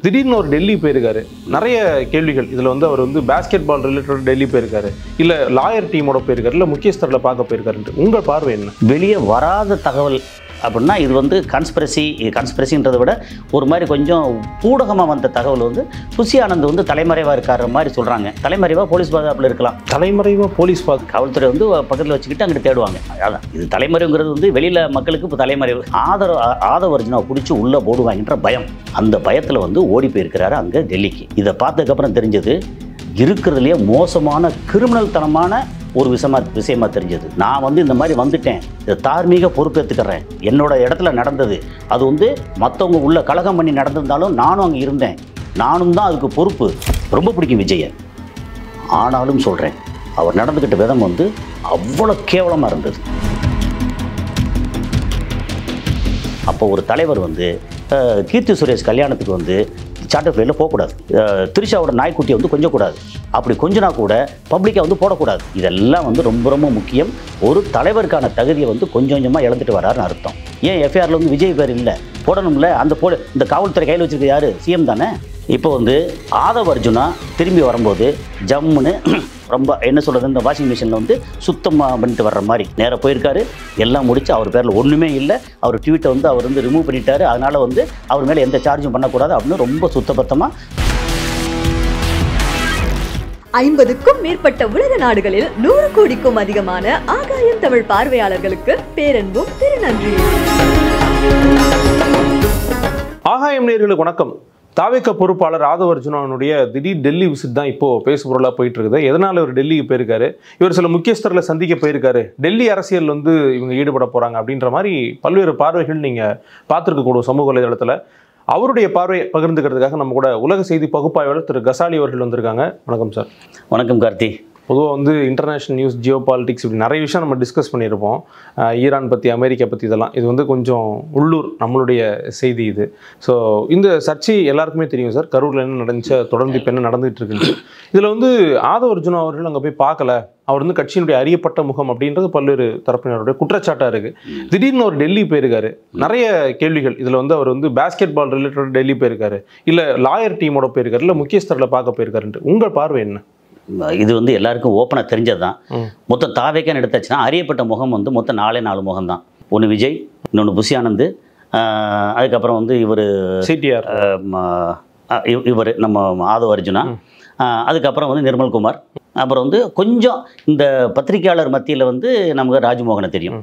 திடீர்னு ஒரு டெல்லி போயிருக்காரு. நிறைய கேள்விகள். இதில் வந்து அவர் வந்து பேஸ்கெட் பால் ரிலேட்டட் டெல்லி போயிருக்காரு, இல்லை லாயர் டீமோட போயிருக்காரு, இல்லை முக்கியஸ்தரில் பார்க்க போயிருக்காருன்ட்டு உங்கள் பார்வை என்ன? வெளியே வராத தகவல் அப்படின்னா இது வந்து கான்ஸ்பிரசின்றதை விட ஒரு மாதிரி கொஞ்சம் பூடகமாக வந்த தகவல் வந்து புசி ஆனந்த் வந்து தலைமறைவாக இருக்கார மாதிரி சொல்கிறாங்க. தலைமறைவாக போலீஸ் பாதுகாப்பில் இருக்கலாம். தலைமறைவாக போலீஸ் காவல்துறை வந்து பக்கத்தில் வச்சுக்கிட்டு அங்கிட்டு தேடுவாங்க. அதான் இது தலைமறைவுங்கிறது வந்து வெளியில் மக்களுக்கு இப்போ தலைமறைவு. ஆதவ அர்ஜுனாவை பிடிச்சி உள்ளே போடுவாங்கன்ற பயம். அந்த பயத்தில் வந்து ஓடி போயிருக்கிறாரு அங்கே டெல்லிக்கு. இதை பார்த்ததுக்கப்புறம் தெரிஞ்சது இருக்கிறதுலேயே மோசமான கிரிமினல் தனமான ஒரு விஷயமா தெரிஞ்சது. நான் வந்து இந்த மாதிரி வந்துட்டேன், இதை தார்மீக பொறுப்பேற்றுக்கிறேன், என்னோட இடத்துல நடந்தது. அது வந்து மற்றவங்க உள்ள கலகம் பண்ணி நடந்திருந்தாலும் நானும் அங்கே இருந்தேன், நானும் தான் அதுக்கு பொறுப்பு. ரொம்ப பிடிக்கும் விஜயை. ஆனாலும் சொல்கிறேன், அவர் நடந்துக்கிட்ட விதம் வந்து அவ்வளோ கேவலமாக இருந்தது. அப்போ ஒரு தலைவர் வந்து கீர்த்தி சுரேஷ் கல்யாணத்துக்கு வந்து சார்ட்டர் ஃப்ளைட்டில் போகக்கூடாது, திரிஷாவோட நாய்க்குட்டியை வந்து கொஞ்சக்கூடாது, அப்படி கொஞ்சனா கூட பப்ளிக்காக வந்து போடக்கூடாது. இதெல்லாம் வந்து ரொம்ப ரொம்ப முக்கியம். ஒரு தலைவருக்கான தகுதியை வந்து கொஞ்சம் கொஞ்சமாக இழந்துட்டு வராருன்னு அர்த்தம். ஏன் எஃப்ஐஆரில் வந்து விஜய் பேர் இல்லை? போடணும்ல. இந்த காவல்துறை கையில் வச்சுருக்க யார்? சிஎம் தானே. இப்போ வந்து ஆதவ அர்ஜுனா திரும்பி வரும்போது ஜம்முன்னு ரொம்ப என்ன சொல்கிறது, இந்த வாஷிங் மிஷினில் வந்து சுத்தமாக பண்ணிட்டு வர்ற மாதிரி நேராக போயிருக்காரு. எல்லாம் முடிச்சு அவர் பேரில் ஒன்றுமே இல்லை, அவர் ட்வீட்டை வந்து அவர் வந்து ரிமூவ் பண்ணிட்டாரு. அதனால் வந்து அவர் மேலே எந்த சார்ஜும் பண்ணக்கூடாது அப்படின்னு ரொம்ப சுத்தபத்தமாக 50க்கும் மேற்பட்ட உலக நாடுகளில் 100 கோடிக்கும் அதிகமான ஆகாயம் தமிழ் பார்வையாளர்களுக்கு பேரன்பும் திருநன்றியும். ஆகாயம் நேயர்களுக்கு வணக்கம். தாவேக பொறுப்பாளர் ஆதவ அர்ஜுனாவுடைய திடீர் டெல்லி விசிட் தான் இப்போ பேசுபொருளாக போயிட்டு இருக்குது. எதனால இவர் டெல்லிக்கு போயிருக்காரு, இவர் சில முக்கியஸ்தர்களை சந்திக்க போயிருக்காரு, டெல்லி அரசியல் வந்து இவங்க ஈடுபட போறாங்க அப்படின்ற மாதிரி பல்வேறு பார்வைகள் நீங்க பார்த்துருக்க கூடும் சமூக வலைதளத்தில். அவருடைய பார்வையை பகிர்ந்துக்கிறதுக்காக நம்ம கூட உலக செய்தி பகுப்பாய்வாளர் திரு கசாலி அவர்கள் வந்திருக்காங்க. வணக்கம் சார். வணக்கம் கார்த்தி. பொதுவாக வந்து இன்டர்நேஷ்னல் நியூஸ், ஜியோ பாலிட்டிக்ஸ், இப்படி நிறைய விஷயம் நம்ம டிஸ்கஸ் பண்ணியிருப்போம். ஈரான் பற்றி, அமெரிக்கா பற்றி, இதெல்லாம் இது வந்து கொஞ்சம் உள்ளூர் நம்மளுடைய செய்தி இது. ஸோ இந்த சர்ச்சை எல்லாருக்குமே தெரியும் சார். கரூரில் என்ன நடந்துச்சு, தொடர்ந்து இப்போ என்ன நடந்துகிட்டு இருக்குன்னு. இதில் வந்து ஆதவ அர்ஜுனா அவர்கள் அங்கே போய் பார்க்கல, அவர் வந்து கட்சியினுடைய அறியப்பட்ட முகம் அப்படின்றது பல்வேறு தரப்பினருடைய குற்றச்சாட்டாக இருக்குது. திடீர்னு ஒரு டெல்லி போயிருக்காரு. நிறைய கேள்விகள். இதில் வந்து அவர் வந்து பேஸ்கெட் பால் ரிலேட்டட் டெல்லி போயிருக்காரு, இல்லை லாயர் டீமோட போயிருக்காரு, இல்லை முக்கியஸ்தரில் பார்க்க போயிருக்காருன்ட்டு உங்கள் பார்வை என்ன? இது வந்து எல்லாருக்கும் ஓப்பனாக தெரிஞ்சது தான். மொத்தம் தாவேக்கான்னு எடுத்தாச்சுன்னா அறியப்பட்ட முகம் வந்து மொத்தம் 4 முகம் தான். ஒன்று விஜய், இன்னொன்று புசி ஆனந்த், அதுக்கப்புறம் வந்து இவர் சிடிஆர், இவர் நம்ம ஆதவ அர்ஜுனா, அதுக்கப்புறம் வந்து நிர்மல்குமார், அப்புறம் வந்து கொஞ்சம் இந்த பத்திரிகையாளர் மத்தியில் வந்து நமக்கு ராஜ்மோகனை தெரியும்.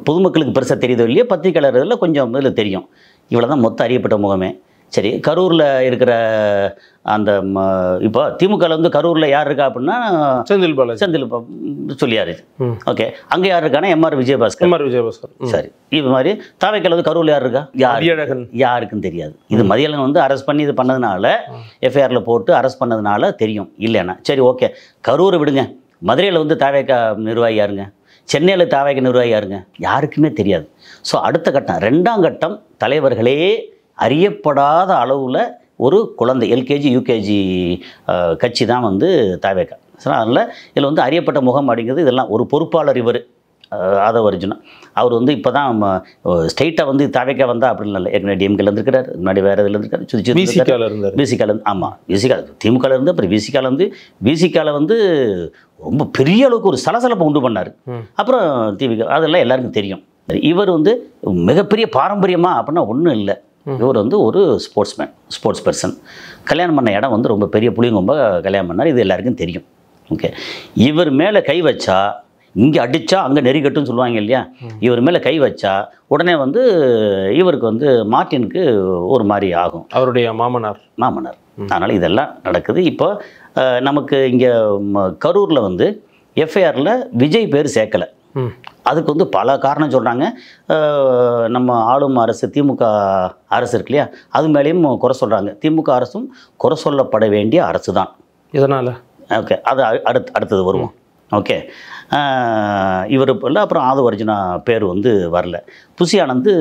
பொதுமக்களுக்கு பெருசாக தெரியுதோ இல்லையோ, பத்திரிகையாளர் இதில் கொஞ்சம் இதில் தெரியும். இவ்வளோ தான் மொத்தம் அறியப்பட்ட முகமே. சரி, கரூரில் இருக்கிற அந்த இப்போ திமுகவில் வந்து கரூரில் யார் இருக்கா அப்படின்னா செந்தில் சொல்லியாரு. ஓகே, அங்கே யார் இருக்கானா எம்ஆர் விஜயபாஸ்கர். சரி, இது மாதிரி தாவேக்கால வந்து கரூரில் யார் இருக்கா? யாருக்கும் தெரியாது. இது மதியழகன் வந்து அரெஸ்ட் பண்ணி இது பண்ணதுனால, எஃப்ஐஆரில் போட்டு அரெஸ்ட் பண்ணதுனால தெரியும். இல்லைன்னா சரி ஓகே, கரூரை விடுங்க. மதுரையில் வந்து தாவேக்கா நிர்வாகி யாருங்க? சென்னையில் தாவேக்கா நிர்வாகி யாருங்க? யாருக்குமே தெரியாது. ஸோ அடுத்த கட்டம், 2ஆம் கட்டம் தலைவர்களே அறியப்படாத அளவில் ஒரு குழந்தை எல்கேஜி யூகேஜி கட்சி தான் வந்து தாவேக்கா. ஸோ அதனால் இதில் வந்து அறியப்பட்ட முகம் அப்படிங்கிறது இதெல்லாம் ஒரு பொறுப்பாளர். இவர் ஆதவ அர்ஜுனா அவர் வந்து இப்போ தான் ஸ்ட்ரெயிட்டாக வந்து தாவேக்கா வந்தால் அப்படின்னு இல்லை. ஏற்கனவே டிஎம்கேல இருந்துருக்காரு, முன்னாடி வேறு இதில் இருந்திருக்காரு, பிசிகால ஆமாம், பிசிகால திமுகவில் இருந்து, அப்புறம் பிசிகால வந்து ரொம்ப பெரிய அளவுக்கு ஒரு சலசலப்பை உண்டு பண்ணார். அப்புறம் திமுக அதெல்லாம் எல்லாருக்கும் தெரியும். இவர் வந்து மிகப்பெரிய பாரம்பரியமாக அப்படின்னா ஒன்றும் இல்லை. இவர் வந்து ஒரு ஸ்போர்ட்ஸ் பர்சன். கல்யாணம் பண்ண இடம் வந்து ரொம்ப பெரிய புளியங்கொம்ப கல்யாணம் பண்ணார். இது எல்லாருக்கும் தெரியும். ஓகே, இவர் மேலே கை வச்சா இங்கே அடித்தா அங்கே நெறிக்கட்டுன்னு சொல்லுவாங்க இல்லையா, இவர் மேலே கை வச்சா உடனே வந்து இவருக்கு வந்து மார்ட்டினுக்கு ஒரு மாதிரி ஆகும், அவருடைய மாமனார். அதனால் இதெல்லாம் நடக்குது. இப்போ நமக்கு இங்கே கரூரில் வந்து எஃப்ஐஆரில் விஜய் பேர் சேர்க்கலை. அதுக்கு வந்து பல காரணம் சொல்கிறாங்க. நம்ம ஆளும் அரசு, திமுக அரசு இருக்கு இல்லையா, அது மேலேயும் குறை சொல்கிறாங்க. திமுக அரசும் குறை சொல்லப்பட வேண்டிய அரசு தான். இதனால் ஓகே, அது அடுத்தது வருவோம். ஓகே, இவர் இல்லை, அப்புறம் ஆதவ அர்ஜுனா பேர் வந்து வரல. புசி ஆனந்த்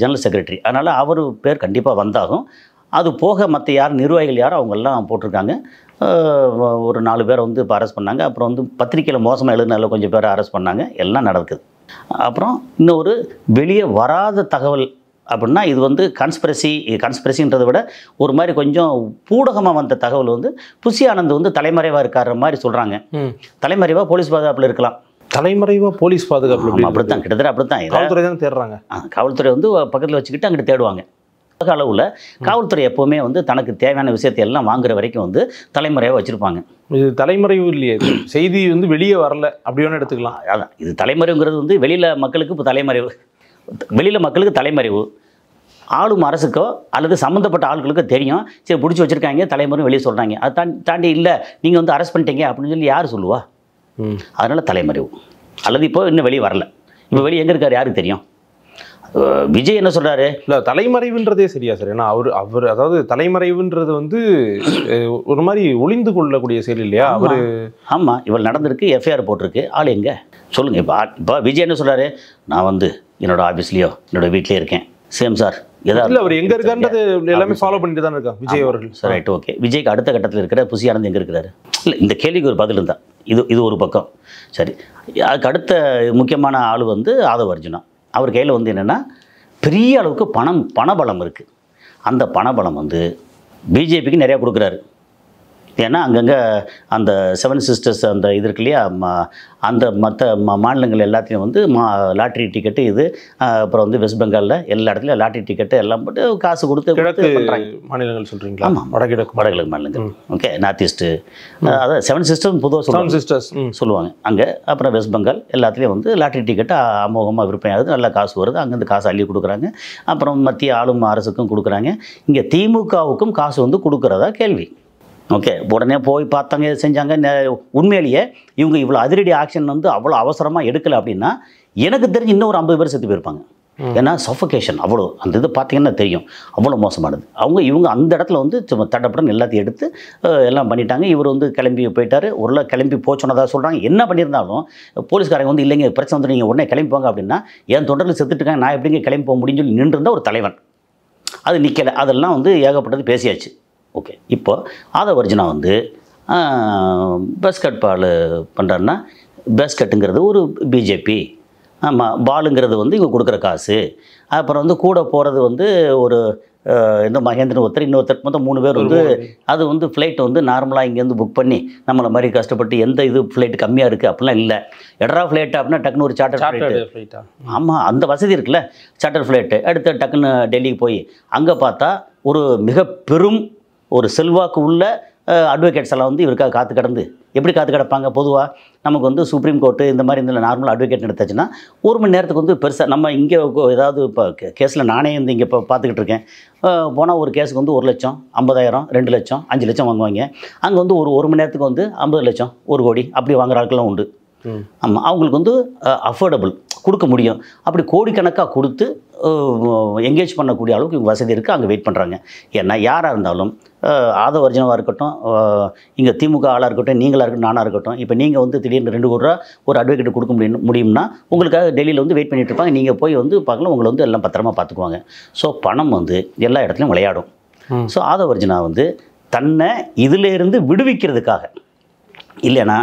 ஜெனரல் செக்ரட்டரி, அதனால் அவர் பேர் கண்டிப்பாக வந்தாகும். அது போக மற்ற யார் நிர்வாகிகள் யாரும் அவங்கெல்லாம் போட்டிருக்காங்க. ஒரு 4 பேரை வந்து இப்போ அரெஸ்ட் பண்ணாங்க. அப்புறம் வந்து பத்திரிக்கையில் மோசமாக எழுதினால கொஞ்சம் பேரை அரெஸ்ட் பண்ணாங்க. எல்லாம் நடக்குது. அப்புறம் இன்னொரு வெளியே வராத தகவல் அப்படின்னா இது வந்து கான்ஸ்பிரசின்றதை விட ஒரு மாதிரி கொஞ்சம் பூடகமாக வந்த தகவல் வந்து புசி ஆனந்த் வந்து தலைமறைவாக இருக்கார மாதிரி சொல்கிறாங்க. தலைமறைவாக போலீஸ் பாதுகாப்பில் இருக்கலாம். தலைமறைவாக போலீஸ் பாதுகாப்பு அப்படித்தான், கிட்டத்தட்ட அப்படித்தான். காவல்துறை தான் தேடுறாங்க. காவல்துறை வந்து பக்கத்தில் வச்சுக்கிட்டு அங்கிட்டு தேடுவாங்க. உலக அளவில் காவல்துறை எப்போவுமே வந்து தனக்கு தேவையான விஷயத்தை எல்லாம் வாங்குற வரைக்கும் வந்து தலைமறைவாக வச்சுருப்பாங்க. இது தலைமறைவு இல்லையே, செய்தி வந்து வெளியே வரல அப்படி வேணா எடுத்துக்கலாம். அதான் இது தலைமறைவுங்கிறது வந்து வெளியில் மக்களுக்கு இப்போ தலைமறைவு, வெளியில் மக்களுக்கு தலைமறைவு, ஆளும் அரசுக்கோ அல்லது சம்மந்தப்பட்ட ஆளுகளுக்கோ தெரியும். சரி பிடிச்சி வச்சுருக்காங்க, தலைமறைவு வெளியே சொல்கிறாங்க. அதை தாண்டி இல்லை நீங்கள் வந்து அரெஸ்ட் பண்ணிட்டீங்க அப்படின்னு சொல்லி யார் சொல்லுவா? அதனால் தலைமறைவு. அல்லது இப்போ இன்னும் வெளியே வரல. இப்போ வெளியே எங்கே இருக்கார் யாருக்கு தெரியும்? விஜய் என்ன சொல்கிறாரு? இல்லை தலைமறைவுன்றதே சரியா சார்? ஏன்னா அவர் அதாவது தலைமறைவுன்றது வந்து ஒரு மாதிரி ஒளிந்து கொள்ளக்கூடிய செயல் இல்லையா அவர்? ஆமாம், இவள் நடந்திருக்கு, எஃப்ஐஆர் போட்டிருக்கு, ஆள் எங்கே சொல்லுங்கள். இப்போ விஜய் என்ன சொல்கிறாரு? நான் வந்து என்னோட ஆஃபீஸ்லேயோ என்னோட வீட்லேயே இருக்கேன். சேம் சார் ஏதாவது அவர் எங்கே இருக்கான்றது எல்லாமே ஃபாலோ பண்ணிட்டு தான் இருக்காங்க விஜய் அவர்கள். Sir right, okay. விஜய்க்கு அடுத்த கட்டத்தில் இருக்கிற புசி ஆனந்த் எங்கே இருக்கிறாரு? இல்லை, இந்த கேள்விக்கு ஒரு பதில் இருந்தால் இது ஒரு பக்கம். சரி, அதுக்கு அடுத்த முக்கியமான ஆள் வந்து ஆதவ அர்ஜுனா. அவர் கையில் வந்து என்னென்னா பெரிய அளவுக்கு பணபலம் இருக்குது. அந்த பணபலம் வந்து பிஜேபிக்கு நிறையா கொடுக்குறாரு. ஏன்னா அங்கங்கே அந்த 7 சிஸ்டர்ஸ் அந்த இது இருக்கு இல்லையா, அந்த மற்ற மாநிலங்கள் எல்லாத்தையும் வந்து லாட்ரி டிக்கெட்டு இது, அப்புறம் வந்து வெஸ்ட் பெங்காலில் எல்லா இடத்துலையும் லாட்ரி டிக்கெட்டு எல்லாம் போட்டு காசு கொடுத்து மாநிலங்கள் சொல்கிறீங்களா? ஆமாம், வடகிழக்கு மாநிலங்கள். ஓகே, நார்த் ஈஸ்ட்டு, அதாவது 7 சிஸ்டர்ஸ் பொதுவாக சொல்லுவாங்க அங்கே. அப்புறம் வெஸ்ட் பெங்கால் எல்லாத்துலேயும் வந்து லாட்ரி டிக்கெட்டு அமோகமாக விற்பனையாகுது, நல்லா காசு வருது, அங்கேருந்து காசு அள்ளி கொடுக்குறாங்க. அப்புறம் மத்திய ஆளும் அரசுக்கும் கொடுக்குறாங்க. இங்கே திமுகவுக்கும் காசு வந்து கொடுக்குறதா கேள்வி. ஓகே, உடனே போய் பார்த்தாங்க, செஞ்சாங்க. உண்மையிலேயே இவங்க இவ்வளோ அதிரடி ஆக்ஷன் வந்து அவ்வளோ அவசரமாக எடுக்கலை அப்படின்னா எனக்கு தெரிஞ்சு இன்னும் ஒரு 50 பேர் செத்து போயிருப்பாங்க. ஏன்னா சஃபகேஷன் அவ்வளோ, அந்த இது பார்த்தீங்கன்னா தெரியும், அவ்வளோ மோசமானது. இவங்க அந்த இடத்துல வந்து தட்டப்படம் எல்லாத்தையும் எடுத்து எல்லாம் பண்ணிட்டாங்க. இவர் வந்து கிளம்பி போயிட்டார். ஒரு கிளம்பி போச்சோன்னதாக சொல்கிறாங்க. என்ன பண்ணியிருந்தாலும் போலீஸ்காரங்க வந்து இல்லைங்க பிரச்சனை வந்து நீங்கள் உடனே கிளம்பி போங்க அப்படின்னா, என் தொண்டர்கள் செத்துட்டுருக்காங்க, நான் எப்படிங்க கிளம்பி போக முடியும்னு சொல்லி நின்றுருந்தா ஒரு தலைவன். அது நிற்கலை. அதெல்லாம் வந்து ஏகப்பட்டது பேசியாச்சு. ஓகே, இப்போ ஆதவ அர்ஜுனா வந்து பேஸ்கட் பால் பண்ணுறாருன்னா, பேஸ்கட்டுங்கிறது ஒரு பிஜேபி, ஆமாம், பாலுங்கிறது வந்து இவங்க கொடுக்குற காசு. அப்புறம் வந்து கூட போகிறது வந்து ஒரு இந்த மகேந்திரன் ஒருத்தர், இன்னொருத்தர், மொத்தம் 3 பேர் வந்து அது வந்து ஃப்ளைட் வந்து நார்மலாக இங்கேருந்து புக் பண்ணி நம்மளை மாதிரி கஷ்டப்பட்டு எந்த இது ஃப்ளைட்டு கம்மியாக இருக்குது அப்படிலாம் இல்லை. எட்ரா ஃப்ளைட் அப்படின்னா டக்குன்னு ஒரு சார்ட்டர் ஃப்ளைட்டு. ஆமாம், அந்த வசதி இருக்குல்ல, சார்ட்டர் ஃப்ளைட்டு எடுத்து டக்குன்னு டெல்லிக்கு போய் அங்கே பார்த்தா ஒரு மிக பெரும் ஒரு செல்வாக்கு உள்ள அட்வொகேட்ஸ் எல்லாம் வந்து இவருக்காக காத்து கிடந்து, எப்படி காத்து கிடப்பாங்க? பொதுவாக நமக்கு வந்து சுப்ரீம் கோர்ட்டு இந்த மாதிரி இந்த நார்மல் அட்வொகேட் எடுத்தாச்சுன்னா 1 மணி நேரத்துக்கு வந்து பெருசாக நம்ம இங்கே ஏதாவது இப்போ கேஸில் நானே வந்து இங்கே இப்போ பார்த்துக்கிட்டு இருக்கேன். போனால் ஒரு கேஸுக்கு வந்து 1 லட்சம், 50,000, 2 லட்சம், 5 லட்சம் வாங்குவாங்க. அங்கே வந்து ஒரு மணி நேரத்துக்கு வந்து 50 லட்சம், 1 கோடி அப்படி வாங்குற ஆட்கள்லாம் உண்டு. ஆமாம், அவங்களுக்கு வந்து அஃபோர்டபுள் கொடுக்க முடியும். அப்படி கோடிக்கணக்காக கொடுத்து எங்கேஜ் பண்ணக்கூடிய அளவுக்கு இவங்க வசதி இருக்குது. அங்கே வெயிட் பண்ணுறாங்க. ஏன்னா யாராக இருந்தாலும் ஆதவ அர்ஜுனாவாக இருக்கட்டும், இங்கே திமுக ஆளாக இருக்கட்டும், நீங்களாக இருக்கட்டும், நானாக இருக்கட்டும், இப்போ நீங்கள் வந்து திடீர்னு 2 கோடி ரூபா ஒரு அட்வொகேட் கொடுக்க முடியும்னா உங்களுக்காக டெல்லியில் வந்து வெயிட் பண்ணிட்டு இருப்பாங்க. நீங்கள் போய் வந்து பார்க்கலாம், உங்களை வந்து எல்லாம் பத்திரமா பார்த்துக்குவாங்க. ஸோ பணம் வந்து எல்லா இடத்துலையும் விளையாடும். ஸோ ஆதவ அர்ஜுனா வந்து தன்னை இதிலேருந்து விடுவிக்கிறதுக்காக, இல்லைன்னா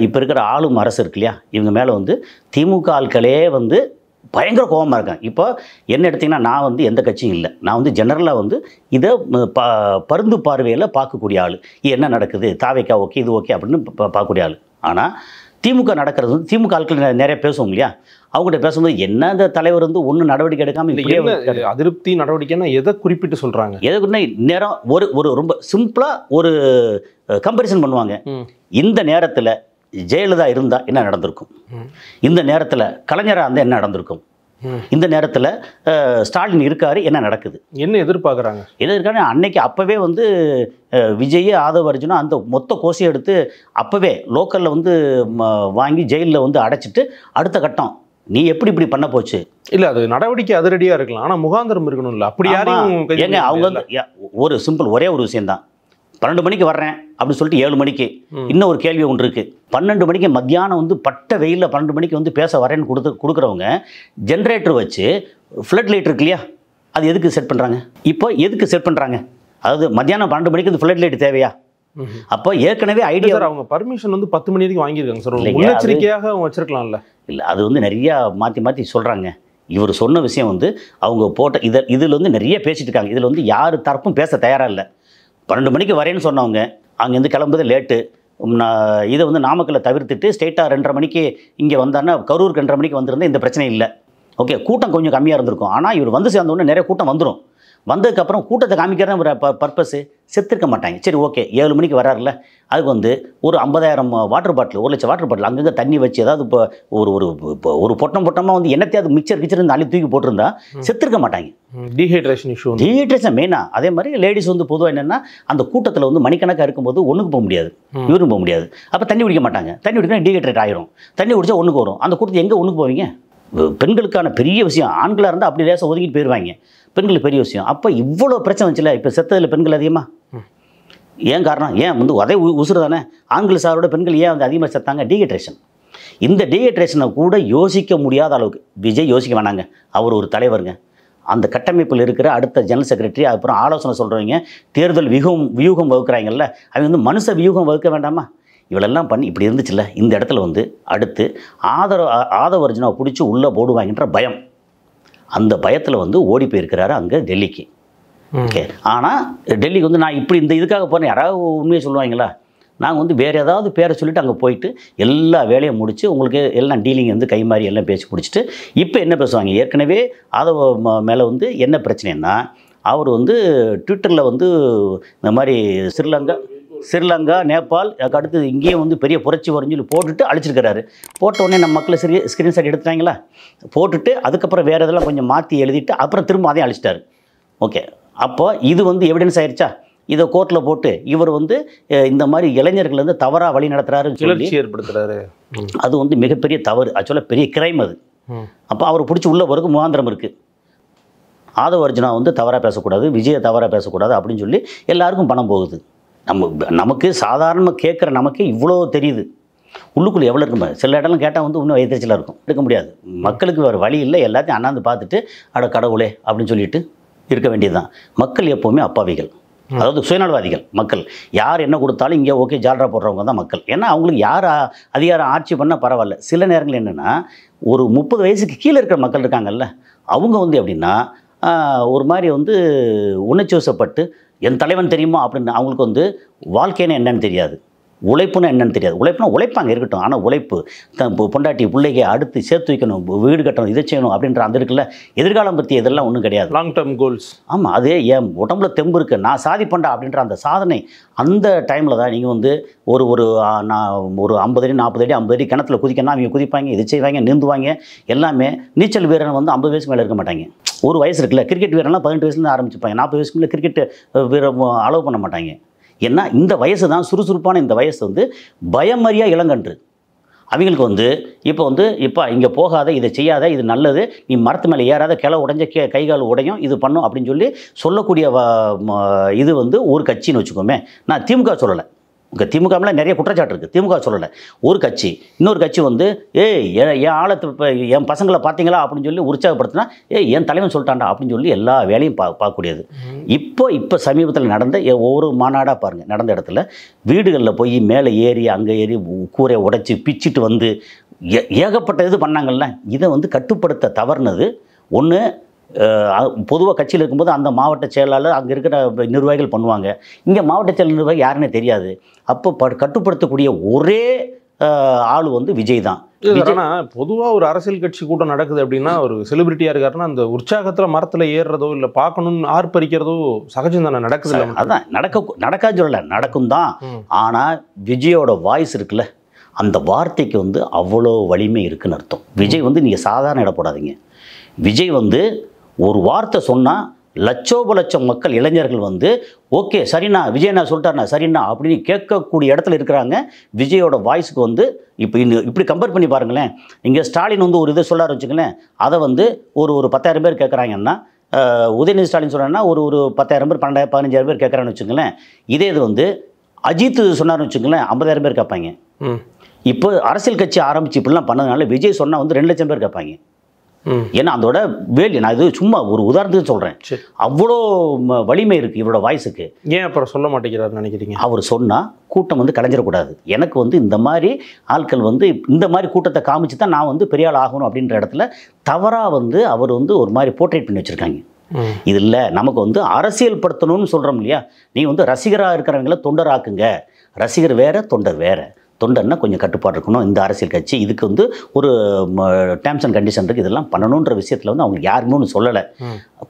இப்போ இருக்கிற ஆளும் அரசு இருக்கு இல்லையா, இவங்க மேலே வந்து திமுக ஆட்களே வந்து பயங்கர கோபமாக இருக்காங்க. இப்போ என்ன எடுத்திங்கன்னா, நான் வந்து எந்த கட்சியும் இல்லை, நான் வந்து ஜெனரலாக வந்து இதை பருந்து பார்வையில் பார்க்கக்கூடிய ஆள். என்ன நடக்குது, தாவேக்கா ஓகே, இது ஓகே அப்படின்னு பார்க்கக்கூடிய ஆள். ஆனால் திமுக நடக்கிறது வந்து திமுக ஆட்கள் நிறைய பேசுவோம் இல்லையா, அவங்ககிட்ட பேசும்போது என்ன இந்த தலைவர் வந்து ஒன்றும் நடவடிக்கை எடுக்காமல் அதிருப்தி நடவடிக்கைன்னா எதை குறிப்பிட்டு சொல்கிறாங்க? எதுக்குன்னா நேரம் ஒரு ரொம்ப சிம்பிளாக ஒரு கம்பேரிசன் பண்ணுவாங்க. இந்த நேரத்தில் ஜெயலலிதா இருந்தால் என்ன நடந்திருக்கும், இந்த நேரத்தில் கலைஞராக இருந்தால் என்ன நடந்திருக்கும், இந்த நேரத்தில் ஸ்டாலின் இருக்காரு என்ன நடக்குது, என்ன எதிர்பார்க்குறாங்க, எதிர்க்கான அன்னைக்கு அப்போவே வந்து விஜய் ஆதவ அர்ஜுனா அந்த மொத்த கோஷையை எடுத்து அப்போவே லோக்கலில் வந்து வாங்கி ஜெயிலில் வந்து அடைச்சிட்டு அடுத்த கட்டம் நீ எப்படி இப்படி பண்ண போச்சு. இல்லை, அது நடவடிக்கை அதிரடியாக இருக்கலாம், ஆனால் முகாந்திரம் இருக்கணும். இல்லை அப்படி யாரையும் ஏங்க, அவங்க வந்து ஒரு சிம்பிள் ஒரே ஒரு விஷயந்தான். 12 மணிக்கு வர்றேன் அப்படின்னு சொல்லிட்டு 7 மணிக்கு இன்னும் ஒரு கேள்வி ஒன்று இருக்குது. 12 மணிக்கு மத்தியானம் வந்து பட்ட வெயிலில் 12 மணிக்கு வந்து பேச வரேன்னு கொடுக்குறவங்க ஜென்ரேட்டர் வச்சு ஃப்ளட் லைட் இருக்கு இல்லையா, அது எதுக்கு செட் பண்ணுறாங்க? இப்போ எதுக்கு செட் பண்ணுறாங்க? அதாவது மத்தியானம் 12 மணிக்கு இந்த ஃப்ளட் லைட் தேவையா? அப்போ ஏற்கனவே ஐடியா அவங்க பர்மிஷன் வந்து 10 மணி வரைக்கும் வாங்கியிருக்காங்க சார். முன்னெச்சரிக்கையாக அவங்க வச்சிருக்கலாம்ல. இல்லை, அது வந்து நிறையா மாற்றி சொல்கிறாங்க. இவர் சொன்ன விஷயம் வந்து அவங்க போட்ட இதில் வந்து நிறைய பேசிட்டு இருக்காங்க. இதில் வந்து யார் தரப்பும் பேச தயாராக இல்லை. 12 மணிக்கு வரேன்னு சொன்னவங்க அங்கேருந்து கிளம்புறது லேட்டு. இதை வந்து நாமக்கல்லை தவிர்த்துட்டு ஸ்ட்ரெயிட்டாக 2:30 மணிக்கு இங்கே வந்தாருன்னா கரூருக்கு 2:30 மணிக்கு வந்திருந்தால் இந்த பிரச்சனை இல்லை. ஓகே, கூட்டம் கொஞ்சம் கம்மியாக இருந்திருக்கும். ஆனால் இவர் வந்து சேர்ந்த உடனே நிறைய கூட்டம் வந்துடும். வந்ததுக்கப்புறம் கூட்டத்தை காமிக்கிறதான் ஒரு பர்பஸு. செத்துருக்க மாட்டாங்க. சரி, ஓகே, 7 மணிக்கு வராருல, அதுக்கு வந்து ஒரு 50,000 வாட்டர் பாட்டில், 1 லட்சம் வாட்டர் பாட்டில் அங்கங்கே தண்ணி வச்சு ஏதாவது இப்போ ஒரு பொட்டமாக வந்து என்னத்தையாவது மிக்சர் கிச்சர் அள்ளி தூக்கி போட்டிருந்தா செத்துருக்க மாட்டாங்க. டீஹைட்ரேஷன் இஷ்யூ, டீஹைட்ரேஷன் மெயினாக. அதே மாதிரி லேடிஸ் வந்து பொதுவாக என்னென்னா அந்த கூட்டத்தில் வந்து மணிக்கணக்காக இருக்கும்போது ஒன்றுக்கு போக முடியாது, இவரும் போக முடியாது. அப்போ தண்ணி குடிக்க மாட்டாங்க. தண்ணி குடிக்கணும் டீஹைட்ரேட் ஆயிரும். தண்ணி குடிச்சா ஒன்றுக்கு வரும். அந்த கூட்டத்தை எங்கே ஒன்றுக்கு போவீங்க? பெண்களுக்கான பெரிய விஷயம். ஆண்களாக இருந்தால் அப்படி லேசாக ஒதுக்கிட்டு போயிடுவாங்க. பெண்களுக்கு பெரிய விஷயம். அப்போ இவ்வளோ பிரச்சனை வந்துச்சுல. இப்போ செத்ததில் பெண்கள் அதிகமாக ஏன் காரணம்? ஏன் வந்து அதே உசுறு தானே. ஆண்கள் சாரோட பெண்கள் ஏன் வந்து அதிகமாக செத்தாங்க? டீஹைட்ரேஷன். இந்த டீஹைட்ரேஷனை கூட யோசிக்க முடியாத அளவுக்கு விஜய் யோசிக்க வேணாங்க. அவர் ஒரு தலைவருங்க. அந்த கட்டமைப்பில் இருக்கிற அடுத்த ஜெனரல் செக்ரட்டரி, அப்புறம் ஆலோசனை சொல்கிறவங்க, தேர்தல் வியூகம் வகுக்கிறாங்கல்ல, அவங்க வந்து மனுஷ வியூகம் வகுக்க வேண்டாமா? இவளெல்லாம் பண்ணி இப்படி இருந்துச்சுல்ல. இந்த இடத்துல வந்து அடுத்து ஆதவர்ஜுனாவை பிடிச்சி உள்ளே போடுவாங்கன்ற பயம். அந்த பயத்தில் வந்து ஓடி போயிருக்கிறாரு அங்கே டெல்லிக்கு. ஓகே, ஆனால் டெல்லிக்கு வந்து நான் இப்படி இந்த இதுக்காக போகிறேன் யாராவது உண்மையை சொல்லுவாங்களா? நாங்கள் வந்து வேறு ஏதாவது பேரை சொல்லிவிட்டு அங்கே போயிட்டு எல்லா வேலையும் முடித்து உங்களுக்கு எல்லாம் டீலிங் வந்து கை மாறி எல்லாம் பேசி முடிச்சுட்டு இப்போ என்ன பேசுவாங்க? ஏற்கனவே ஆதவ மேலே வந்து என்ன பிரச்சனைன்னா, அவர் வந்து ட்விட்டரில் வந்து இந்த மாதிரி ஸ்ரீலங்கா, நேபாள், அடுத்து இங்கேயும் வந்து பெரிய புரட்சி வரும்னு சொல்லி போட்டுட்டு அழிச்சிருக்கிறாரு. போட்ட உடனே நம்ம மக்களை ஸ்க்ரீன்ஷாட் எடுத்துட்டாங்களா? போட்டுட்டு அதுக்கப்புறம் வேறு இதெல்லாம் கொஞ்சம் மாற்றி எழுதிட்டு அப்புறம் திரும்ப அதையும் அழிச்சிட்டாரு. ஓகே, அப்போ இது வந்து எவிடன்ஸ் ஆயிடுச்சா? இதை கோர்ட்டில் போட்டு இவர் வந்து இந்த மாதிரி இளைஞர்கள் வந்து தவறாக வழி நடத்துகிறாருன்னு சொல்லி ஏற்படுத்துறாரு. அது வந்து மிகப்பெரிய தவறு. ஆக்சுவலாக பெரிய கிரைம் அது. அப்போ அவர் பிடிச்சி உள்ள வரைக்கும் முகாந்திரம் இருக்குது. ஆதவர்ஜுனா வந்து தவறாக பேசக்கூடாது, விஜயை தவறாக பேசக்கூடாது அப்படின்னு சொல்லி எல்லாருக்கும் பணம் போகுது. நமக்கு சாதாரணமாக கேட்குற நமக்கு இவ்வளோ தெரியுது. உள்ளுக்குள்ளே எவ்வளோ இருக்குமா? சில இடம்லாம் கேட்டால் வந்து இன்னும் எதிர்ச்சியில் இருக்கும். எடுக்க முடியாது. மக்களுக்கு வேறு வழி இல்லை. எல்லாத்தையும் அண்ணாந்து பார்த்துட்டு அட கடவுளே அப்படின்னு சொல்லிட்டு இருக்க வேண்டியது தான். மக்கள் எப்போவுமே அப்பாவிகள், அதாவது சுயநலவாதிகள். மக்கள் யார் என்ன கொடுத்தாலும் இங்கே ஓகே ஜால்ரா போடுறவங்க தான் மக்கள். ஏன்னா அவங்களுக்கு யார் அதிகாரம் ஆட்சி பண்ணால் பரவாயில்ல. சில நேரங்கள் என்னென்னா ஒரு 30 வயசுக்கு கீழே இருக்கிற மக்கள் இருக்காங்கல்ல, அவங்க வந்து எப்படின்னா ஒரு மாதிரி வந்து உணர்ச்சி வசப்பட்டு என் தலைவன் தெரியுமா அப்படின்னு அவங்களுக்கு வந்து வாழ்க்கைன்னு என்னன்னு தெரியாது, உழைப்புன்னு என்னன்னு தெரியாது. உழைப்புனா உழைப்பாங்க இருக்கட்டும், ஆனால் உழைப்பு பொண்டாட்டி பிள்ளைக்கு அடுத்து சேர்த்து வைக்கணும், வீடு கட்டணும், இதை செய்யணும் அப்படின்ற அந்த இருக்குல்ல, எதிர்காலம் பற்றி இதெல்லாம் ஒன்றும் கிடையாது. Long term goals. ஆமாம், அதே என் உடம்புல தெம்பு இருக்குது, நான் சாதிப்பேன்டா அப்படின்ற அந்த சாதனை. அந்த டைமில் தான் நீங்கள் வந்து நான் ஒரு 50 அடி 40 அடி 50 அடி கிணத்துல குதிக்கணும், அவங்க குதிப்பாங்க, இது செய்வாங்க, நீந்துவாங்க. எல்லாமே நீச்சல் வீரன் வந்து 50 வயசுக்கு மேலே இருக்க மாட்டாங்க. ஒரு வயசு இருக்குல்ல, கிரிக்கெட் வீரர்லாம் 18 வயசுலேருந்து ஆரம்பிச்சுப்பாங்க. 40 வயசுக்கு மேலே கிரிக்கெட் வீரர் அலோவ் பண்ண மாட்டாங்க. ஏன்னா இந்த வயசு தான் சுறுசுறுப்பான இந்த வயசு வந்து பயமறியா இளங்கன்று. அவங்களுக்கு வந்து இப்போ இங்கே போகாத, இதை செய்யாத, இது நல்லது, நீ மரத்து மேலே ஏறாத, கிளை உடைஞ்ச கை கால் உடையும், இது பண்ணும் அப்படின்னு சொல்லக்கூடிய இது வந்து ஒரு கட்சின்னு வச்சுக்கோமே. நான் திமுக சொல்லலை. திமுகவில் நிறைய குற்றச்சாட்டு இருக்குது, திமுக சொல்லலை. ஒரு கட்சி இன்னொரு கட்சி வந்து என் ஆழத்தை இப்போ என் பசங்களை பார்த்தீங்களா அப்படின்னு சொல்லி உற்சாகப்படுத்தினா என் தலைவன் சொல்லிட்டான்டா அப்படின்னு சொல்லி எல்லா வேலையும் பார்க்கக்கூடியது. இப்போ சமீபத்தில் நடந்த ஒவ்வொரு மாநாடாக பாருங்கள், நடந்த இடத்துல வீடுகளில் போய் மேலே ஏறி அங்கே ஏறி கூரையை உடைச்சி பிச்சுட்டு வந்து ஏகப்பட்ட இது பண்ணாங்கல்ல. இதை வந்து கட்டுப்படுத்த தவறுனது ஒன்று. பொதுவாக கட்சியில் இருக்கும்போது அந்த மாவட்ட செயலாளர் அங்கே இருக்கிற நிர்வாகிகள் பண்ணுவாங்க. இங்கே மாவட்ட செயல் நிர்வாகி யாருன்னே தெரியாது. அப்போ கட்டுப்படுத்தக்கூடிய ஒரே ஆள் வந்து விஜய் தான். ஆனால் பொதுவாக ஒரு அரசியல் கட்சி கூட்டம் நடக்குது அப்படின்னா, ஒரு செலிபிரிட்டியாக இருக்காருன்னா அந்த உற்சாகத்தில் மரத்தில் ஏறுறதோ இல்லை பார்க்கணுன்னு ஆர்ப்பரிக்கிறதோ சகஜம் தானே, நடக்குது. அதான் நடக்காது சொல்லலை, நடக்கும் தான். ஆனால் விஜயோட வாய்ஸ் இருக்குல்ல, அந்த வார்த்தைக்கு வந்து அவ்வளோ வலிமை இருக்குன்னு அர்த்தம். விஜய் வந்து நீங்கள் சாதாரண இட போடாதீங்க. விஜய் வந்து ஒரு வார்த்தை சொன்னால் லட்சோபலட்சம் மக்கள் இளைஞர்கள் வந்து ஓகே சரிண்ணா விஜயண்ணா சொல்லிட்டாருண்ணா சரிண்ணா அப்படின்னு கேட்கக்கூடிய இடத்துல இருக்கிறாங்க. விஜயோட வாய்ஸுக்கு வந்து இப்படி கம்பேர் பண்ணி பாருங்களேன். இங்கே ஸ்டாலின் வந்து ஒரு இதை சொல்லாரு வச்சுங்களேன், அதை வந்து ஒரு 10,000 பேர் கேட்குறாங்கன்னா, உதயநிதி ஸ்டாலின் சொல்கிறாங்கன்னா ஒரு 10,000 பேர் 12,000-15,000 பேர் கேட்குறான்னு வச்சுங்களேன். இதே இது வந்து அஜித் சொன்னார்னு வச்சுங்களேன், 50,000 பேர் கேட்பாங்க. இப்போ அரசியல் கட்சி ஆரம்பித்து இப்படிலாம் பண்ணதுனால விஜய் சொன்னால் வந்து 2 லட்சம் பேர் கேட்பாங்க. ஏன்னா அதோட வேலி, நான் இது சும்மா ஒரு உதாரணத்துக்கு சொல்கிறேன், அவ்வளோ வலிமை இருக்குது இவரோட வாய்ஸுக்கு. ஏன் அப்புறம் சொல்ல மாட்டேங்கிறாருன்னு நினைக்கிறீங்க? அவர் சொன்னால் கூட்டம் வந்து கலைஞ்சிடக்கூடாது. எனக்கு வந்து இந்த மாதிரி ஆட்கள் வந்து இந்த மாதிரி கூட்டத்தை காமிச்சு தான் நான் வந்து பெரிய ஆள் ஆகணும் அப்படின்ற இடத்துல தவறாக வந்து அவர் வந்து ஒரு மாதிரி போர்ட்ரேட் பண்ணி வச்சுருக்காங்க. இது இல்லை, நமக்கு வந்து அரசியல் படுத்தணும்னு சொல்கிறோம் இல்லையா, நீ வந்து ரசிகராக இருக்கிறவங்கள தொண்டராக்குங்க. ரசிகர் வேற, தொண்டர் வேற. தொண்டர்னா கொஞ்சம் கட்டுப்பாடு இருக்கணும். இந்த அரசியல் கட்சி இதுக்கு வந்து ஒரு டேர்ம்ஸ் அண்ட் கண்டிஷன் இருக்குது, இதெல்லாம் பண்ணணுன்ற விஷயத்தில் வந்து அவங்க யாருமே ஒன்று சொல்லலை,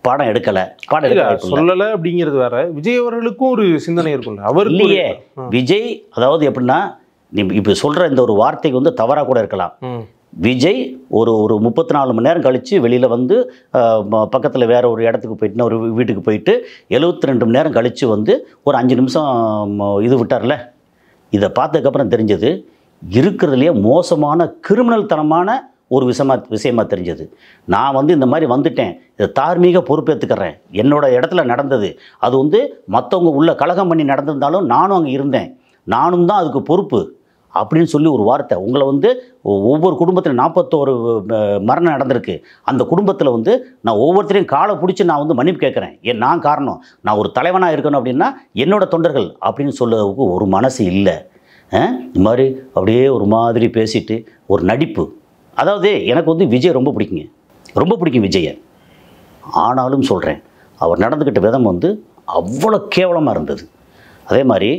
பாடம் எடுக்கலை. சொல்லலை அப்படிங்கிறது வேற. விஜய் அவர்களுக்கும் ஒரு சிந்தனை இருக்கும்ல அவர் இல்லையே. விஜய் அதாவது எப்படின்னா, நீ இப்போ சொல்கிற இந்த ஒரு வார்த்தைக்கு வந்து தவறாக கூட இருக்கலாம். விஜய் ஒரு 34 மணி நேரம் கழித்து வெளியில் வந்து பக்கத்தில் வேறு ஒரு இடத்துக்கு போயிட்டுனா ஒரு வீட்டுக்கு போயிட்டு 72 மணி நேரம் கழித்து வந்து ஒரு 5 நிமிஷம் இது விட்டார்ல, இதை பார்த்ததுக்கப்புறம் தெரிஞ்சது இருக்கிறதுலையே மோசமான கிரிமினல் தனமான ஒரு விஷயமா தெரிஞ்சது. நான் வந்து இந்த மாதிரி வந்துட்டேன், இதை தார்மீக பொறுப்பேற்றுக்கிறேன், என்னோட இடத்துல நடந்தது, அது வந்து மற்றவங்க உள்ள கலகம் பண்ணி நடந்திருந்தாலும் நானும் அங்கே இருந்தேன், நானும் தான் அதுக்கு பொறுப்பு அப்படின்னு சொல்லி ஒரு வார்த்தை. உங்களை வந்து ஒவ்வொரு குடும்பத்தில் 41 மரணம் நடந்திருக்கு, அந்த குடும்பத்தில் வந்து நான் ஒவ்வொருத்தரையும் காலை பிடிச்சி நான் வந்து மன்னிப்பு கேட்குறேன், நான் காரணம், நான் ஒரு தலைவனாக இருக்கணும் அப்படின்னா என்னோட தொண்டர்கள் அப்படின்னு சொல்லவுக்கு ஒரு மனசு இல்லை. இந்த மாதிரி அப்படியே ஒரு மாதிரி பேசிட்டு ஒரு நடிப்பு. அதாவது எனக்கு வந்து விஜய் ரொம்ப பிடிக்குங்க, ரொம்ப பிடிக்கும் விஜயை. ஆனாலும் சொல்கிறேன், அவர் நடந்துக்கிட்ட விதம் வந்து அவ்வளோ கேவலமாக இருந்தது. அதே மாதிரி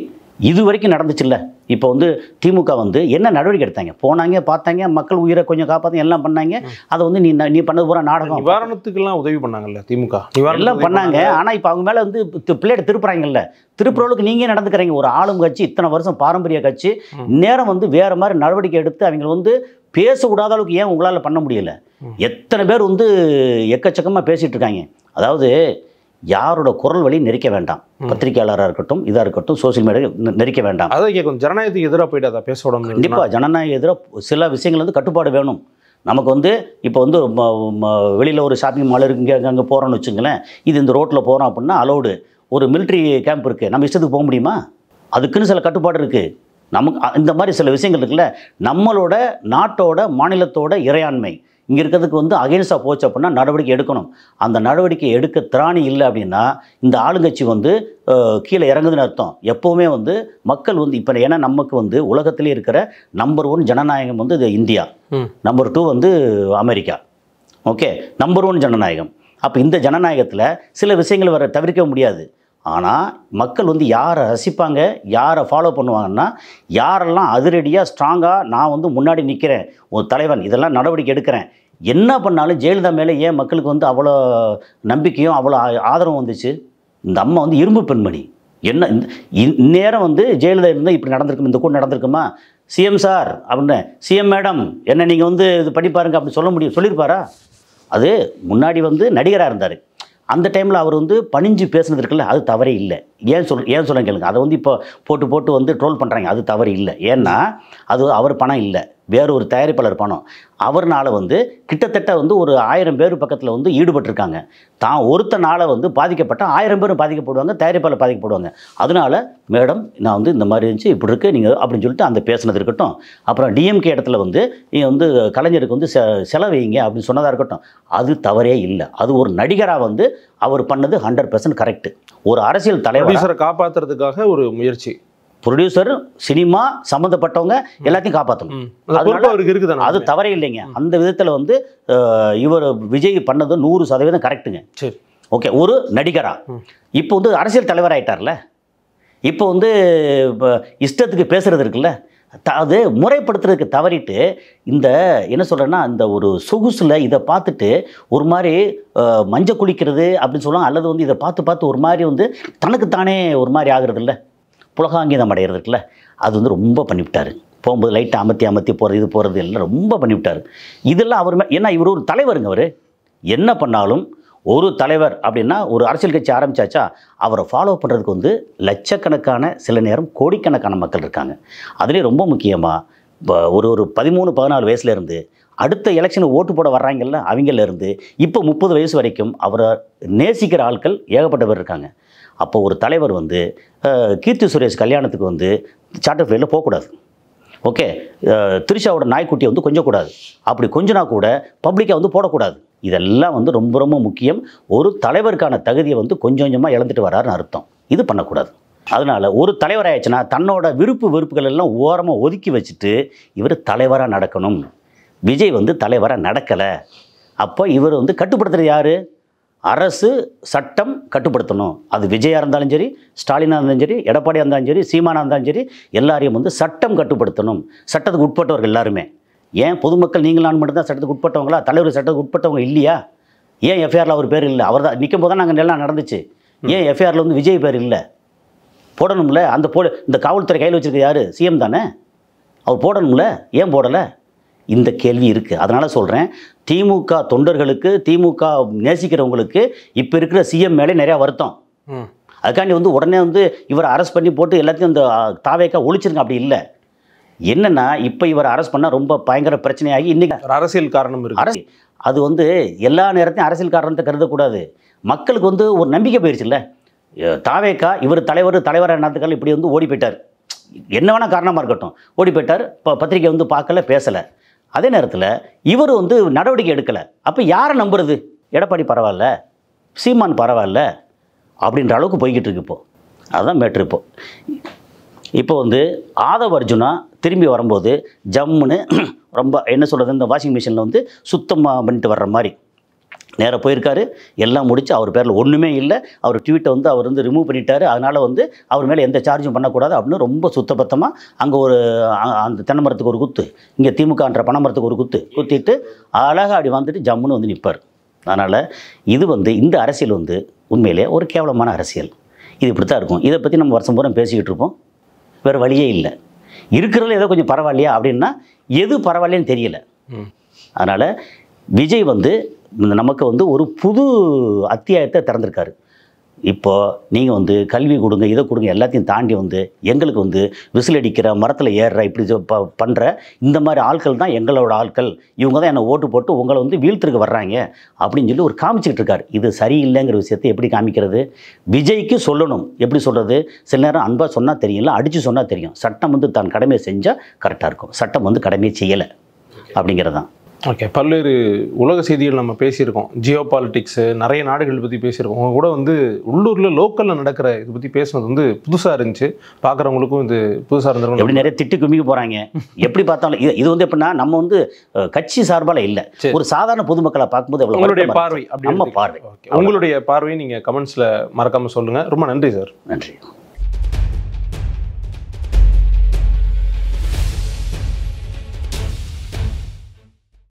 இது வரைக்கும் நடந்துச்சுல்ல, இப்போ வந்து திமுக வந்து என்ன நடவடிக்கை எடுத்தாங்க, போனாங்க, பார்த்தாங்க, மக்கள் உயிரை கொஞ்சம் காப்பாற்ற எல்லாம் பண்ணாங்க. அதை வந்து நீ பண்ணது பூரா நாடகம். நிவாரணத்துக்கெல்லாம் உதவி பண்ணாங்கல்ல திமுக, எல்லாம் பண்ணாங்க. ஆனால் இப்போ அவங்க மேலே வந்து பிள்ளைகிட்ட திருப்புறாங்கல்ல, திருப்புறவுக்கு நீங்கள் நடந்துக்கிறீங்க. ஒரு ஆளும் கட்சி, இத்தனை வருஷம் பாரம்பரிய கட்சி, நேரம் வந்து வேறு மாதிரி நடவடிக்கை எடுத்து அவங்க வந்து பேசக்கூடாத அளவுக்கு ஏன் உங்களால் பண்ண முடியல? எத்தனை பேர் வந்து எக்கச்சக்கமாக பேசிகிட்டு இருக்காங்க. அதாவது யாரோட குரல் வழி நெரிக்க வேண்டாம், பத்திரிகையாளராக இருக்கட்டும், இதாக இருக்கட்டும், சோசியல் மீடியா நெரிக்க வேண்டாம். அதை கேட்கும், ஜனநாயகத்துக்கு எதிராக போயிட்டு பேச விடாமல். கண்டிப்பாக ஜனநாயக எதிராக சில விஷயங்கள் வந்து கட்டுப்பாடு வேணும். நமக்கு வந்து இப்போ வந்து வெளியில் ஒரு ஷாப்பிங் மால் இங்கே அங்கே போகிறோன்னு வச்சுங்களேன், இது இந்த ரோட்டில் போகிறோம் அப்படின்னா அலௌடு. ஒரு மிலிட்ரி கேம்ப் இருக்குது, நம்ம இஷ்டத்துக்கு போக முடியுமா? அதுக்குன்னு சில கட்டுப்பாடு இருக்குது. நமக்கு இந்த மாதிரி சில விஷயங்கள் இருக்குல்ல, நம்மளோட நாட்டோட மாநிலத்தோட இறையாண்மை இங்கே இருக்கிறதுக்கு வந்து அகென்ஸ்டாக போச்சு அப்படின்னா நடவடிக்கை எடுக்கணும். அந்த நடவடிக்கை எடுக்க திராணி இல்லை அப்படின்னா இந்த ஆளுங்கட்சி வந்து கீழே இறங்குதுன்னு அர்த்தம். எப்போவுமே வந்து மக்கள் வந்து இப்போ ஏன்னா நமக்கு வந்து உலகத்திலே இருக்கிற நம்பர் 1 ஜனநாயகம் வந்து இது இந்தியா, நம்பர் 2 வந்து அமெரிக்கா. ஓகே, நம்பர் 1 ஜனநாயகம். அப்போ இந்த ஜனநாயகத்தில் சில விஷயங்கள் வர தவிர்க்க முடியாது. ஆனால் மக்கள் வந்து யாரை ரசிப்பாங்க, யாரை ஃபாலோ பண்ணுவாங்கன்னா, யாரெல்லாம் அதிரடியாக ஸ்ட்ராங்காக நான் வந்து முன்னாடி நிற்கிறேன், ஒரு தலைவன், இதெல்லாம் நடவடிக்கை எடுக்கிறேன், என்ன பண்ணாலும் ஜெயலலிதா மேலே ஏன் மக்களுக்கு வந்து அவ்வளோ நம்பிக்கையும் அவ்வளோ ஆதரவும் வந்துச்சு? இந்த அம்மா வந்து இரும்பு பெண்மணி. என்ன இந்நேரம் வந்து ஜெயலலிதா இருந்தால் இப்படி நடந்திருக்கும், இந்த கூட நடந்திருக்குமா? சிஎம் சார் அப்படின்னு, சிஎம் மேடம் என்ன நீங்கள் வந்து இது பண்ணி பாருங்க அப்படின்னு சொல்லியிருப்பாரா? அது முன்னாடி வந்து நடிகராக இருந்தார், அந்த டைமில் அவர் வந்து பணிஞ்சு பேசுனது இருக்குல்ல, அது தவறே இல்லை. ஏன் சொல்ல கேளுங்க. அதை வந்து இப்போ போட்டு வந்து ட்ரோல் பண்ணுறாங்க, அது தவறு இல்லை. ஏன்னா அது அவர் பணம் இல்லை, வேறு ஒரு தயாரிப்பாளர் பணம். அவர்னால வந்து கிட்டத்தட்ட வந்து ஒரு 1000 பேர் பக்கத்தில் வந்து ஈடுபட்டிருக்காங்க. தான் ஒருத்தனால வந்து பாதிக்கப்பட்ட 1000 பேரும் பாதிக்கப்படுவாங்க, தயாரிப்பாளர் பாதிக்கப்படுவாங்க. அதனால மேடம் நான் வந்து இந்த மாதிரி இருந்துச்சு, இப்படி இருக்குது நீங்கள் அப்படின்னு சொல்லிட்டு அந்த பேசுனது இருக்கட்டும். அப்புறம் டிஎம்கே இடத்துல வந்து நீங்கள் வந்து கலைஞருக்கு வந்து செலவைங்க அப்படின்னு சொன்னதாக இருக்கட்டும், அது தவறே இல்லை. அது ஒரு நடிகராக வந்து அவர் பண்ணது 100% கரெக்டு. ஒரு அரசியல் தலைவரை காப்பாற்றுறதுக்காக ஒரு முயற்சி. ப்ரொடியூசர், சினிமா சம்மந்தப்பட்டவங்க எல்லாத்தையும் காப்பாற்றணும், அது தவறே இல்லைங்க. அந்த விதத்தில் வந்து இவர் விஜய் பண்ணது 100% கரெக்டுங்க. சரி, ஓகே. ஒரு நடிகரா இப்போ வந்து அரசியல் தலைவர் ஆகிட்டார்ல, இப்போ வந்து இஷ்டத்துக்கு பேசுறது இருக்குல்ல, அது முறைப்படுத்துறதுக்கு தவறிட்டு இந்த என்ன சொல்கிறேன்னா, இந்த ஒரு சொகுசில் இதை பார்த்துட்டு ஒரு மாதிரி மஞ்சள் குளிக்கிறது அப்படின்னு சொல்லுவாங்க, அல்லது வந்து இதை பார்த்து ஒரு மாதிரி வந்து தனக்குத்தானே ஒரு மாதிரி ஆகுறது இல்லை, புலகாங்கிதம் அடைகிறது இருக்குல்ல, அது வந்து ரொம்ப பண்ணிவிட்டார். போகும்போது லைட்டை அமர்த்தி போகிறது எல்லாம் ரொம்ப பண்ணிவிட்டார். இதெல்லாம் அவர் ஏன்னா இவர் ஒரு தலைவருங்க. அவர் என்ன பண்ணாலும் ஒரு தலைவர் அப்படின்னா ஒரு அரசியல் கட்சி ஆரம்பித்தாச்சா அவரை ஃபாலோ பண்ணுறதுக்கு வந்து லட்சக்கணக்கான, சில நேரம் கோடிக்கணக்கான மக்கள் இருக்காங்க. அதுலேயும் ரொம்ப முக்கியமாக ஒரு 13-14 வயசுலேருந்து அடுத்த எலெக்ஷனுக்கு ஓட்டு போட வர்றாங்கல்ல, அவங்கலேருந்து இப்போ 30 வயசு வரைக்கும் அவரை நேசிக்கிற ஆட்கள் ஏகப்பட்ட பேர் இருக்காங்க. அப்போ ஒரு தலைவர் வந்து கீர்த்தி சுரேஷ் கல்யாணத்துக்கு வந்து சார்ட்டர் ஃப்ளைட்டில் போகக்கூடாது. ஓகே, திரிஷாவோட நாய்க்குட்டியை வந்து கொஞ்சக்கூடாது. அப்படி கொஞ்சனா கூட பப்ளிக்காக வந்து போடக்கூடாது. இதெல்லாம் வந்து ரொம்ப ரொம்ப முக்கியம். ஒரு தலைவருக்கான தகுதியை வந்து கொஞ்சம் கொஞ்சமாக இழந்துட்டு வராருன்னு அர்த்தம். இது பண்ணக்கூடாது. அதனால் ஒரு தலைவர் ஆயிடுச்சுன்னா தன்னோட விருப்பு வெறுப்புகள் எல்லாம் ஓரமாக ஒதுக்கி வச்சுட்டு இவர் தலைவராக நடக்கணும். விஜய் வந்து தலைவராக நடக்கலை. அப்போ இவர் வந்து கட்டுப்படுத்துறது யார்? அரசு சட்டம் கட்டுப்படுத்தணும். அது விஜயாக இருந்தாலும் சரி, ஸ்டாலினாக இருந்தாலும் சரி, எடப்பாடியாக இருந்தாலும் சரி, சீமானாக இருந்தாலும் சரி, எல்லாரையும் வந்து சட்டம் கட்டுப்படுத்தணும். சட்டத்துக்கு உட்பட்டவர்கள் எல்லாருமே. ஏன் பொதுமக்கள் நீங்கள் நான் மட்டும்தான் சட்டத்துக்கு உட்பட்டவங்களா? தலைவர் சட்டத்துக்கு உட்பட்டவங்க இல்லையா? ஏன் எஃப்ஐஆரில் அவர் பேர் இல்லை? அவர் தான் நிற்கும் போது தான் நாங்கள் எல்லாம் நடந்துச்சு. ஏன் எஃப்ஐஆரில் வந்து விஜய் பேர் இல்லை? போடணும்ல. அந்த இந்த காவல்துறை கையில் வச்சுருக்க யார்? சிஎம் தானே. அவர் போடணும்ல. ஏன் போடலை? இந்த கேள்வி இருக்குது. அதனால் சொல்கிறேன், திமுக தொண்டர்களுக்கு, திமுக நேசிக்கிறவங்களுக்கு இப்போ இருக்கிற சிஎம் மேலே நிறையா வருத்தம். அதுக்காண்டி வந்து உடனே வந்து இவரை அரெஸ்ட் பண்ணி போட்டு எல்லாத்தையும் இந்த தாவேக்கா ஒழிச்சிருங்க, அப்படி இல்லை. என்னென்னா இப்போ இவரை அரெஸ்ட் பண்ணால் ரொம்ப பயங்கர பிரச்சனையாகி இன்றைக்கி அரசியல் காரணம் இருக்குது. அரசு அது வந்து எல்லா நேரத்தையும் அரசியல் காரணத்தை கருதக்கூடாது. மக்களுக்கு வந்து ஒரு நம்பிக்கை போயிடுச்சுல்ல. தாவேக்கா இவர் தலைவராக என்னத்துக்கால இப்படி வந்து ஓடி போயிட்டார். என்ன வேணால் காரணமாக இருக்கட்டும், ஓடி போயிட்டார். இப்போ பத்திரிக்கை வந்து பார்க்கல, பேசலை. அதே நேரத்தில் இவர் வந்து நடவடிக்கை எடுக்கலை. அப்போ யாரை நம்புறது? எடப்பாடி பரவாயில்ல, சீமான் பரவாயில்ல அப்படின்ற அளவுக்கு போய்கிட்டு இருக்கு இப்போது. அதுதான் மேட்ரு. இப்போ வந்து ஆதவ் அர்ஜுனா திரும்பி வரும்போது ஜம்முன்னு ரொம்ப என்ன சொல்கிறது, இந்த வாஷிங் மிஷினில் வந்து சுத்தமாக பண்ணிட்டு வர்ற மாதிரி நேராக போயிருக்காரு. எல்லாம் முடிச்சு அவர் பேரில் ஒன்றுமே இல்லை. அவர் ட்வீட்டை வந்து அவர் வந்து ரிமூவ் பண்ணிட்டார். அதனால் வந்து அவர் மேலே எந்த சார்ஜும் பண்ணக்கூடாது அப்படின்னு ரொம்ப சுத்தபத்தமாக அங்கே ஒரு அந்த தென்னை மரத்துக்கு ஒரு குத்து, இங்கே திமுகன்ற பனை மரத்துக்கு ஒரு குத்திட்டு அழகாக அப்படி வந்துட்டு ஜம்முன்னு வந்து நிற்பார். அதனால் இது வந்து இந்த அரசியல் வந்து உண்மையிலே ஒரு கேவலமான அரசியல். இது இப்படி தான் இருக்கும். இதை பற்றி நம்ம வருஷம் பூரா பேசிக்கிட்டு இருப்போம். வேறு வழியே இல்லை. இருக்கிறதுல ஏதோ கொஞ்சம் பரவாயில்லையா அப்படின்னா எது பரவாயில்லைன்னு தெரியல. அதனால் விஜய் வந்து நமக்கு வந்து ஒரு புது அத்தியாயத்தை திறந்திருக்காரு. இப்போது நீங்கள் வந்து கல்வி கொடுங்க, இதை கொடுங்க, எல்லாத்தையும் தாண்டி வந்து எங்களுக்கு வந்து விசில் அடிக்கிற, மரத்தில் ஏறுற, இப்படி பண்ணுற இந்த மாதிரி ஆட்கள் தான் எங்களோட ஆட்கள், இவங்க தான் என்னை ஓட்டு போட்டு உங்களை வந்து வீழ்த்திற்கு வர்றாங்க அப்படின்னு சொல்லி ஒரு காமிச்சிக்கிட்டு இருக்காரு. இது சரியில்லைங்கிற விஷயத்தை எப்படி காமிக்கிறது? விஜய்க்கு சொல்லணும். எப்படி சொல்கிறது? சில நேரம் அன்பாக சொன்னால் தெரியல, அடித்து சொன்னால் தெரியும். சட்டம் வந்து தான் கடமையை செஞ்சால் கரெக்டாக இருக்கும். சட்டம் வந்து கடமையை செய்யலை அப்படிங்கிறது தான். ஓகே, பல்வேறு உலக செய்திகள் நம்ம பேசியிருக்கோம். ஜியோ பாலிட்டிக்ஸு, நிறைய நாடுகள் பற்றி பேசியிருக்கோம். அவங்க கூட வந்து உள்ளூரில் லோக்கலில் நடக்கிற இதை பற்றி பேசுனது வந்து புதுசாக இருந்துச்சு. பார்க்குறவங்களுக்கும் இது புதுசாக இருந்திருக்கும். எப்படி நிறைய திட்டு குமிக்க போகிறாங்க. எப்படி பார்த்தாலும் இது வந்து எப்படின்னா நம்ம வந்து கட்சி சார்பால் இல்லை, ஒரு சாதாரண பொதுமக்களை பார்க்கும்போது எவ்வளோ உங்களுடைய பார்வை, நம்ம பார்வை, உங்களுடைய பார்வையை நீங்கள் கமெண்ட்ஸில் மறக்காமல் சொல்லுங்கள். ரொம்ப நன்றி சார். நன்றி.